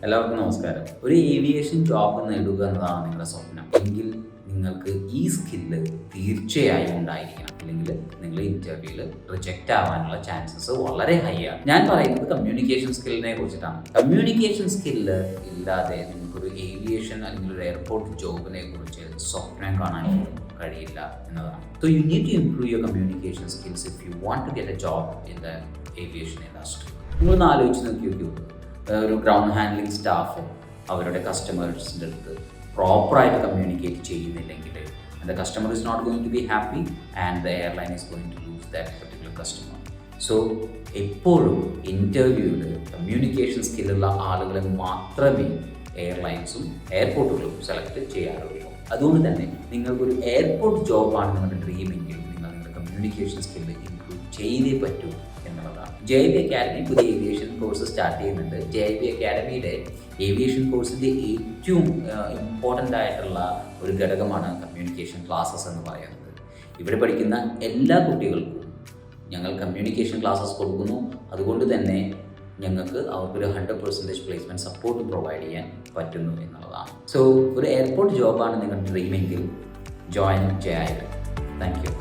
എല്ലാവർക്കും നമസ്കാരം. ഒരു ഏവിയേഷൻ ജോബ് നേടുക എന്നതാണ് നിങ്ങളുടെ സ്വപ്നം എങ്കിൽ നിങ്ങൾക്ക് ഈ സ്കില്ല് തീർച്ചയായും ഉണ്ടായിരിക്കണം. അല്ലെങ്കിൽ നിങ്ങൾ ഇന്റർവ്യൂവിൽ റിജക്റ്റ് ആവാനുള്ള ചാൻസസ് വളരെ ഹൈ ആണ്. ഞാൻ പറയുന്നത് കമ്മ്യൂണിക്കേഷൻ സ്കില്ലിനെ കുറിച്ചിട്ടാണ്. കമ്മ്യൂണിക്കേഷൻ സ്കില്ല് ഇല്ലാതെ നിങ്ങൾക്കൊരു ഏവിയേഷൻ അല്ലെങ്കിൽ ഒരു എയർപോർട്ട് ജോബിനെ കുറിച്ച് സ്വപ്നം കാണാൻ കഴിയില്ല എന്നതാണ്. So you need to improve your communication skills if you want to get a job in the aviation industry. നിങ്ങളൊന്ന് ആലോചിച്ച് നോക്കിയോ, ഒരു ഗ്രൗണ്ട് ഹാൻഡ്ലിംഗ് സ്റ്റാഫ് അവരുടെ കസ്റ്റമേഴ്സിൻ്റെ അടുത്ത് പ്രോപ്പറായിട്ട് കമ്മ്യൂണിക്കേറ്റ് ചെയ്യുന്നില്ലെങ്കിൽ the customer is not going to be happy and the airline is going to lose that particular customer. So എപ്പോഴും ഇൻ്റർവ്യൂവിൽ കമ്മ്യൂണിക്കേഷൻ സ്കില്ലുള്ള ആളുകളെ മാത്രമേ എയർലൈൻസും എയർപോർട്ടുകളും സെലക്ട് ചെയ്യാറുള്ളൂ. അതുകൊണ്ട് തന്നെ നിങ്ങൾക്കൊരു എയർപോർട്ട് ജോബാണ് നിങ്ങളുടെ ഡ്രീമെങ്കിൽ നിങ്ങളുടെ കമ്മ്യൂണിക്കേഷൻ സ്കില്ല് ഇംപ്രൂവ് ചെയ്തേ പറ്റൂ എന്നുള്ളതാണ്. JIB അക്കാഡമി പുതിയ ഏവിയേഷൻ കോഴ്സ് സ്റ്റാർട്ട് ചെയ്യുന്നുണ്ട്. JIB അക്കാഡമിയുടെ ഏവിയേഷൻ കോഴ്സിൻ്റെ ഏറ്റവും ഇമ്പോർട്ടൻ്റ് ആയിട്ടുള്ള ഒരു ഘടകമാണ് കമ്മ്യൂണിക്കേഷൻ ക്ലാസ്സസ് എന്ന് പറയുന്നത്. ഇവിടെ പഠിക്കുന്ന എല്ലാ കുട്ടികൾക്കും ഞങ്ങൾ കമ്മ്യൂണിക്കേഷൻ ക്ലാസ്സസ് കൊടുക്കുന്നു. അതുകൊണ്ട് തന്നെ ഞങ്ങൾക്ക് അവർക്കൊരു 100% പ്ലേസ്മെൻറ്റ് സപ്പോർട്ട് പ്രൊവൈഡ് ചെയ്യാൻ പറ്റുന്നു എന്നുള്ളതാണ്. സോ ഒരു എയർപോർട്ട് ജോബാണ് നിങ്ങളുടെ ഡ്രീമെങ്കിൽ ജോയിൻ JIB. Thank you.